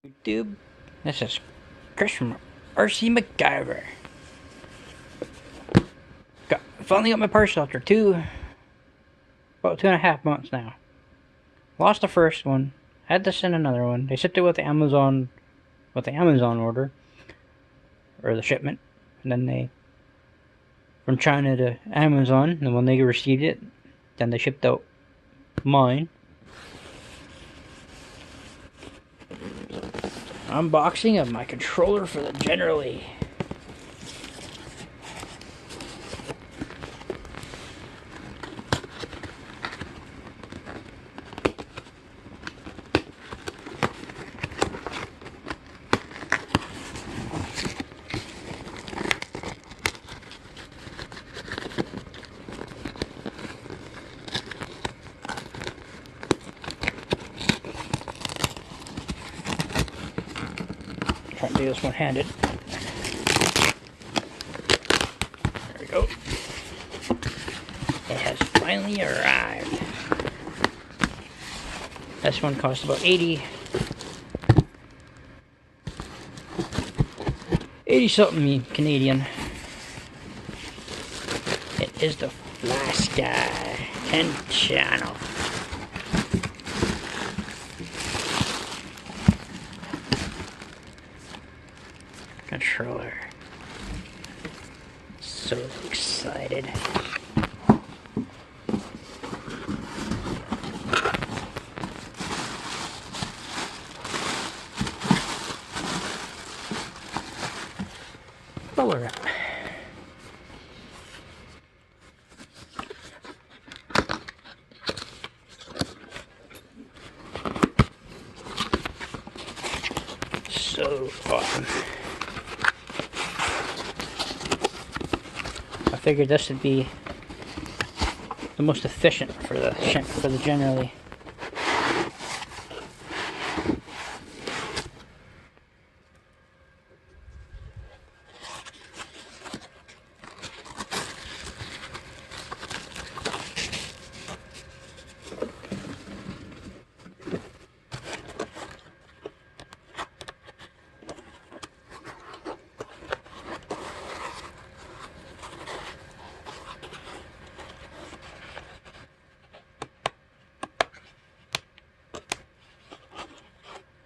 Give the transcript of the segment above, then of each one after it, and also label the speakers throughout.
Speaker 1: YouTube, this is Chris from RC MacGyver. Finally got my parcel after about 2.5 months now. Lost the first one, had to send another one. They shipped it with the Amazon order, or the shipment, and then from China to Amazon, and when they received it, then they shipped out mine. Unboxing of my controller for the Generally. Try to do this one-handed. There we go. It has finally arrived. This one cost about 80 something Canadian. It is the flysky 10 channel. Controller. So excited. Color up. So awesome. I figured this would be the most efficient for the Generally.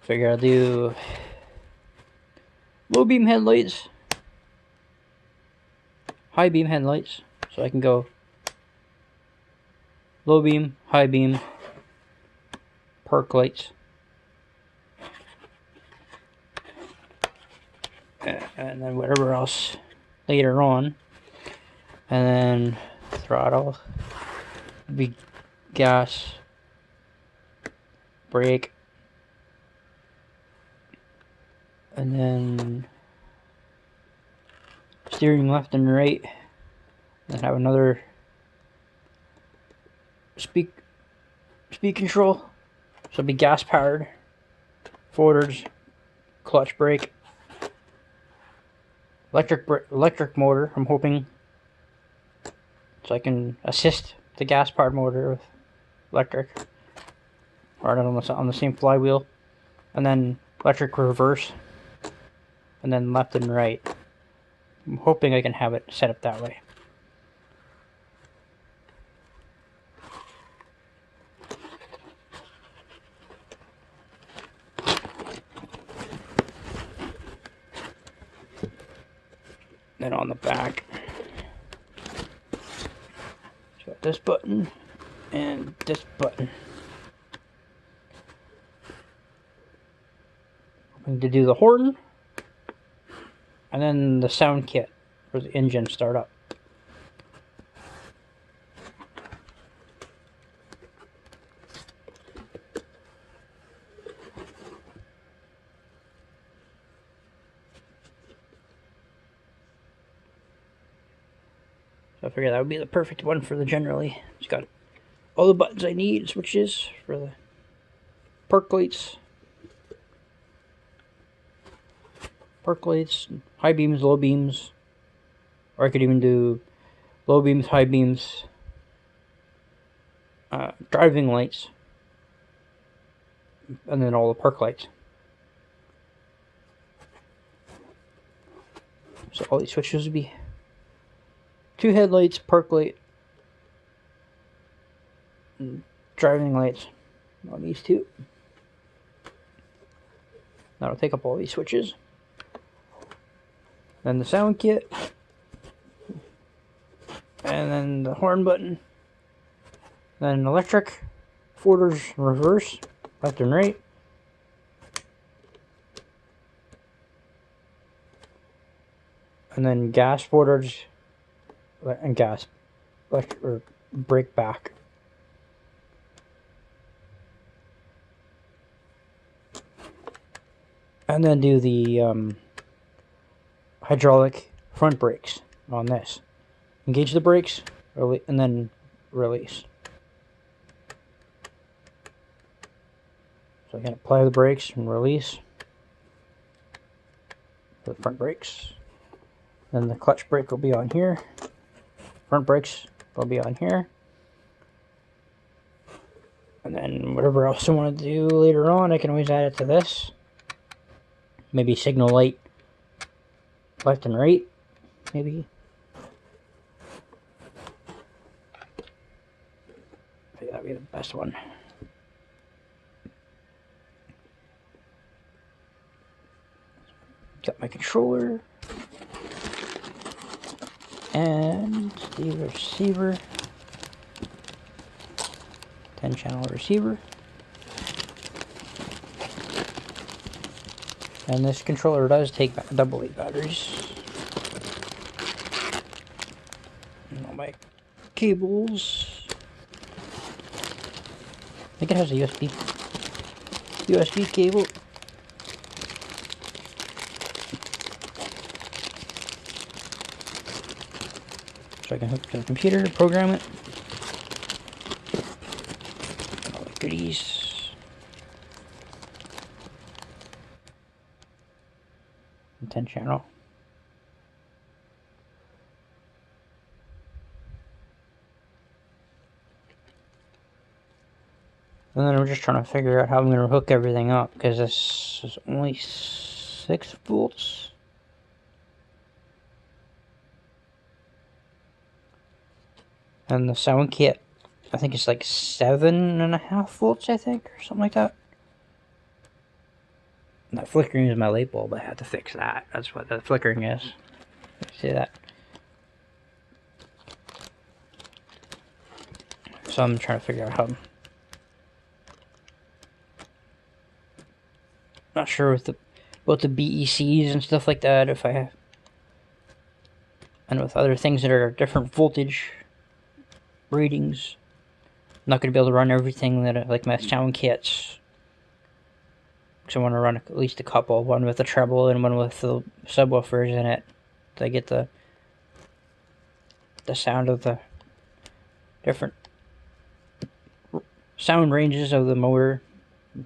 Speaker 1: Figure I'll do low beam headlights, high beam headlights, so I can go low beam, high beam, park lights, and then whatever else later on, and then throttle, be gas, brake, and then steering left and right, then have another speed control, so it'll be gas powered, forwards, clutch brake, electric motor, I'm hoping, so I can assist the gas powered motor with electric, or on the same flywheel, and then electric reverse, and then left and right. I'm hoping I can have it set up that way. Then on the back, got this button and this button. Hoping to do the horn, and then the sound kit for the engine startup. So I figured that would be the perfect one for the Generally. It's got all the buttons I need, switches for the park lights, high beams, low beams, or I could even do low beams, high beams, driving lights, and then all the park lights. So all these switches would be 2 headlights, park light, and driving lights on these 2. That'll take up all these switches. Then the sound kit, and then the horn button, then electric, forwards, reverse, left and right, and then gas forwards and gas electric or brake back. And then do the hydraulic front brakes on this. Engage the brakes, and then release. So I can apply the brakes and release for the front brakes. Then the clutch brake will be on here. Front brakes will be on here. And then whatever else I want to do later on, I can always add it to this. Maybe signal light left and right, maybe. I think that'd be the best one. Got my controller and the receiver, 10-channel receiver. And this controller does take AA batteries. And all my cables. I think it has a USB cable. So I can hook to the computer, program it. All the goodies. And 10-channel. And then I'm just trying to figure out how I'm going to hook everything up, because this is only 6 volts. And the sound kit, I think it's like 7.5 volts, I think, or something like that. And that flickering is my light bulb. I have to fix that. That's what the flickering is. See that? So I'm trying to figure out how. Not sure with about the BECs and stuff like that. If I have, and with other things that are different voltage readings, I'm not going to be able to run everything that like my sound kits. Because I want to run at least a couple, one with the treble and one with the subwoofers in it, to get the sound of the different sound ranges of the motor,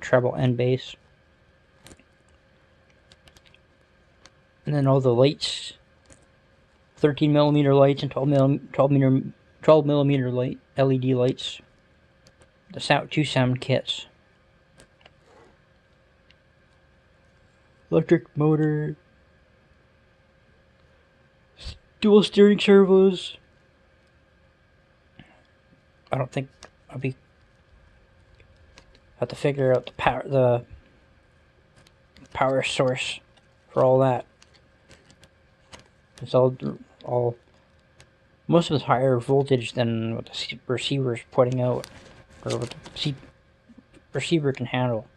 Speaker 1: treble and bass. And then all the lights, 13mm lights and 12mm light LED lights. The 2 sound kits. Electric motor, dual steering servos. I don't think I'll have to figure out the power source for all that. It's all most of it's higher voltage than what the receiver is putting out, or what the receiver can handle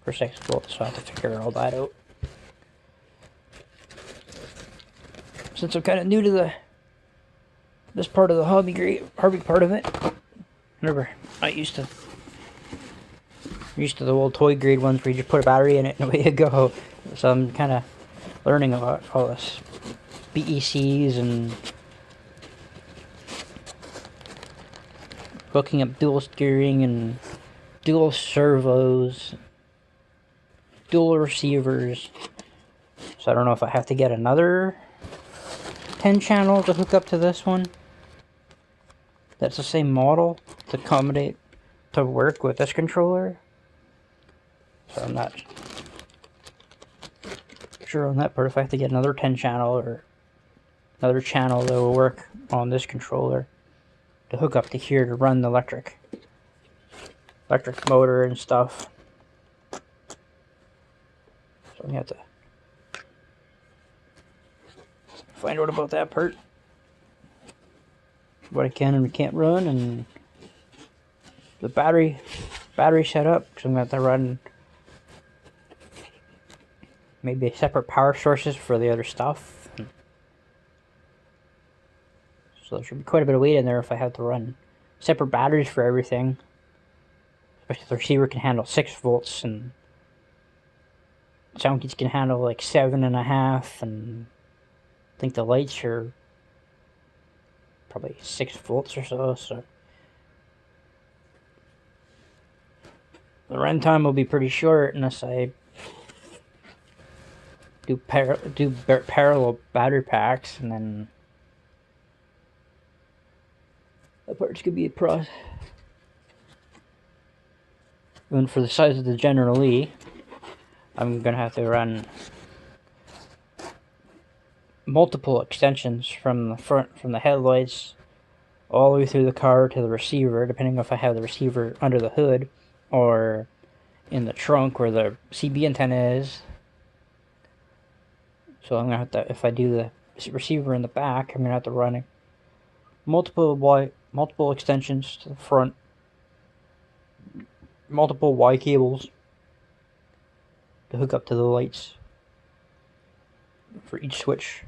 Speaker 1: for 6 volts. So I have to figure all that out. Since I'm kind of new to this part of the hobby part of it, remember, I used to the old toy grade ones where you just put a battery in it and away you go. So I'm kind of learning about all this BECs and hooking up dual steering and dual servos, dual receivers. So I don't know if I have to get another 10-channel to hook up to this one. That's the same model to accommodate to work with this controller. So I'm not sure on that part if I have to get another 10-channel or another channel that will work on this controller to hook up to here to run the electric motor and stuff. So we have to find out about that part. What I can and we can't run, and the battery setup, because I'm going to have to run maybe separate power sources for the other stuff. So there should be quite a bit of weight in there if I have to run separate batteries for everything. Especially if the receiver can handle 6 volts and sound kits can handle like 7.5, and I think the lights are probably 6 volts or so. The run time will be pretty short unless I do parallel battery packs, and then that part's gonna be a process. And for the size of the General Lee, I'm gonna have to run multiple extensions from the front, from the headlights, all the way through the car to the receiver, depending if I have the receiver under the hood or in the trunk where the CB antenna is. So I'm gonna have to, if I do the receiver in the back, I'm gonna have to run multiple extensions to the front, multiple Y cables to hook up to the lights for each switch.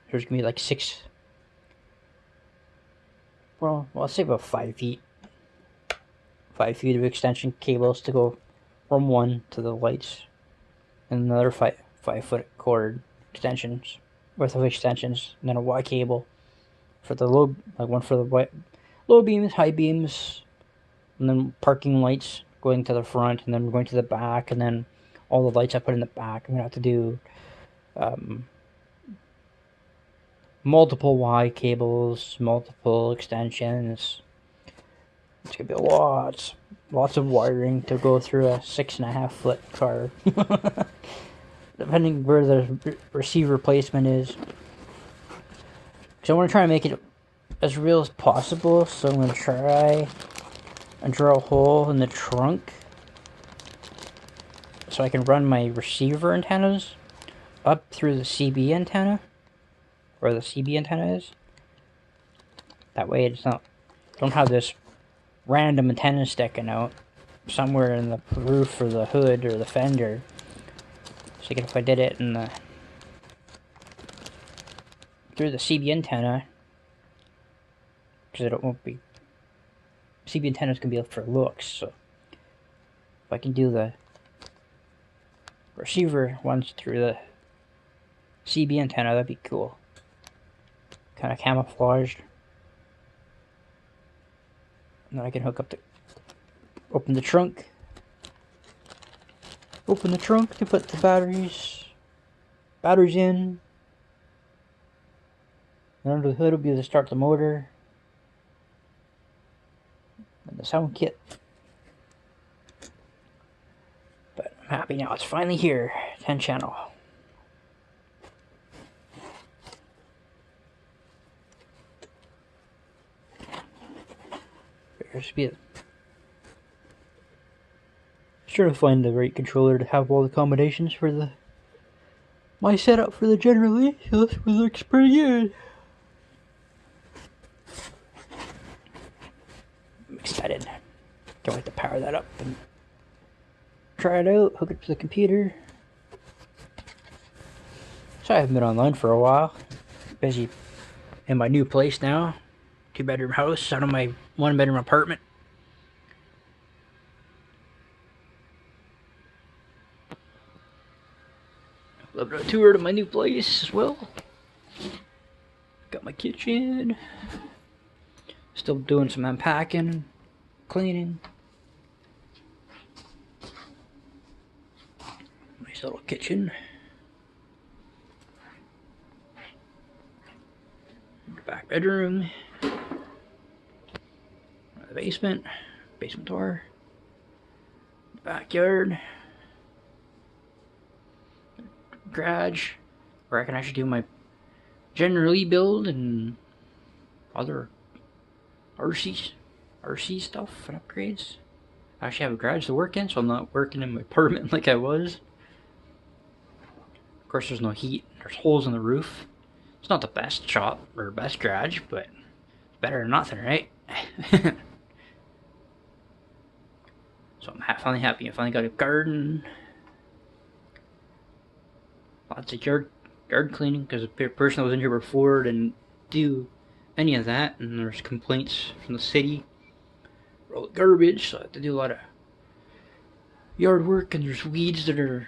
Speaker 1: There's gonna be like 6. Well, I'll say about 5 feet. 5 feet of extension cables to go from one to the lights, and another 5-foot cord extensions worth of extensions, and then a Y cable for the low, like one for the low beams, high beams, and then parking lights going to the front, and then going to the back, and then all the lights I put in the back. I'm gonna have to do multiple Y cables, multiple extensions. It's gonna be lots of wiring to go through a 6.5-foot car. Depending where the receiver placement is. So I want to try and make it as real as possible, so I'm going to try and drill a hole in the trunk so I can run my receiver antennas up through the CB antenna, where the CB antenna is. That way it's not, don't have this random antenna sticking out somewhere in the roof or the hood or the fender. So if I did it in the through the CB antenna, because it won't be, CB antennas can be for looks. So if I can do the receiver ones through the CB antenna, that'd be cool. Kind of camouflaged. And then I can hook up the, open the trunk to put the batteries in. And under the hood will be to start the motor and the sound kit. But I'm happy now, it's finally here. 10 channel. There's be it. Trying to find the right controller to have all the combinations for my setup for the General Lee. So this one looks pretty good. I'm excited. Can't wait to power that up and try it out, hook it to the computer. So I haven't been online for a while. Busy in my new place now. 2-bedroom house out of my 1-bedroom apartment. A little bit of a tour to my new place as well. Got my kitchen. Still doing some unpacking, cleaning. Nice little kitchen. Back bedroom. The basement door. Backyard. Garage, where I can actually do my generally build and other RC stuff and upgrades. I actually have a garage to work in, so I'm not working in my apartment like I was. Of course, there's no heat. There's holes in the roof. It's not the best shop or best garage, but it's better than nothing, right? So I'm finally happy. I finally got a garden. Lots of yard cleaning, because the person that was in here before didn't do any of that, and there's complaints from the city for all the garbage, so I have to do a lot of yard work, and there's weeds that are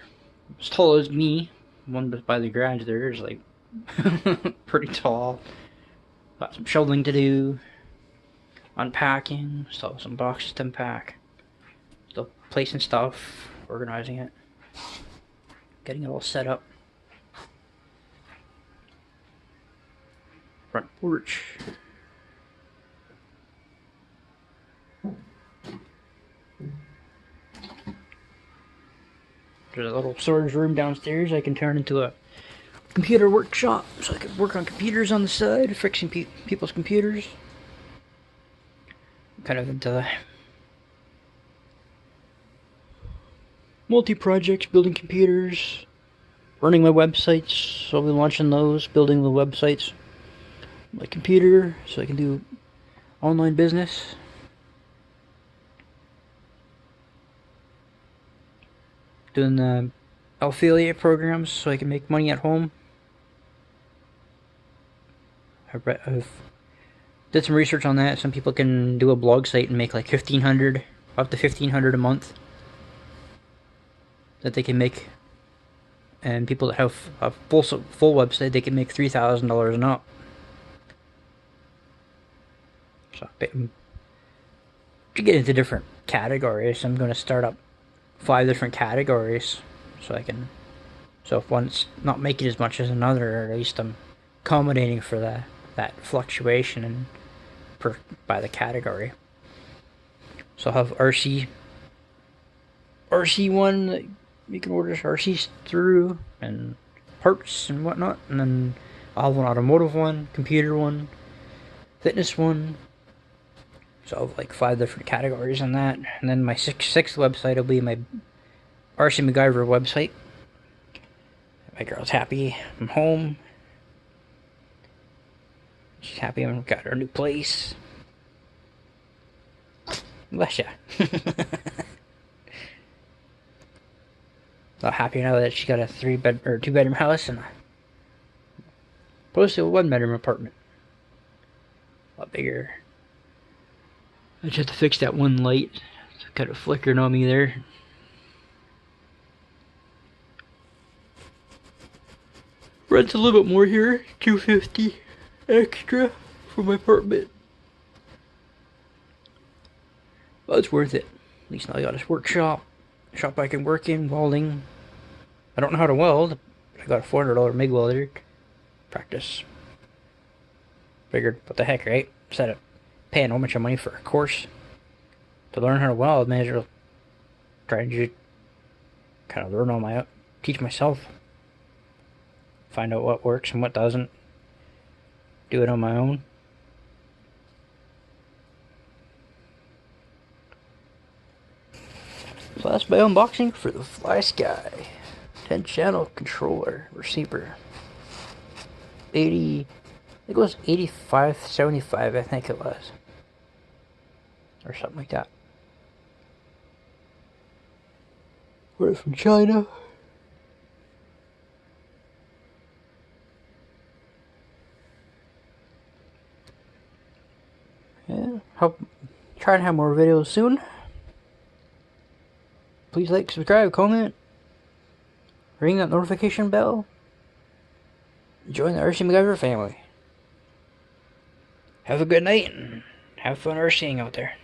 Speaker 1: as tall as me. One by the garage there is like pretty tall. Got some shoveling to do, unpacking, still have some boxes to unpack, still placing stuff, organizing it, getting it all set up. Front porch. There's a little storage room downstairs I can turn into a computer workshop, so I could work on computers on the side, fixing people's computers. I'm kind of into the multi-projects, building computers, running my websites, so I'll be launching those, building the websites on my computer, so I can do online business. Doing the affiliate programs so I can make money at home. I've did some research on that. Some people can do a blog site and make like $1,500, up to $1,500 a month that they can make. And people that have a full website, they can make $3,000 and up. So to get into different categories, I'm going to start up 5 different categories, so if one's not making as much as another, at least I'm accommodating for that fluctuation and by the category. So I'll have RC one that you can order RCs through, and parts and whatnot, and then I'll have an automotive one, computer one, fitness one. So I'll have like 5 different categories on that. And then my sixth website will be my RC MacGyver website. My girl's happy I'm home. She's happy I've got her new place. Bless ya. Not happy now that she got a 2-bedroom house and opposed to a 1-bedroom apartment. A lot bigger. I just have to fix that one light. It's kind of flickering on me there. Rent's a little bit more here, $250 extra for my apartment. But it's worth it. At least now I got this workshop. Shop I can work in, welding. I don't know how to weld. I got a $400 MIG welder. Practice. Figured, what the heck, right? Instead of paying how much money for a course to learn how to weld, may as well try and just kind of learn on my own, teach myself, find out what works and what doesn't, do it on my own. So that's my unboxing for the flysky 10-channel controller receiver. 80, I think it was 8575, I think it was, or something like that. We're from China. Yeah, try to have more videos soon. Please like, subscribe, comment, ring that notification bell. Join the RC MacGyver family. Have a good night and have fun RCing out there.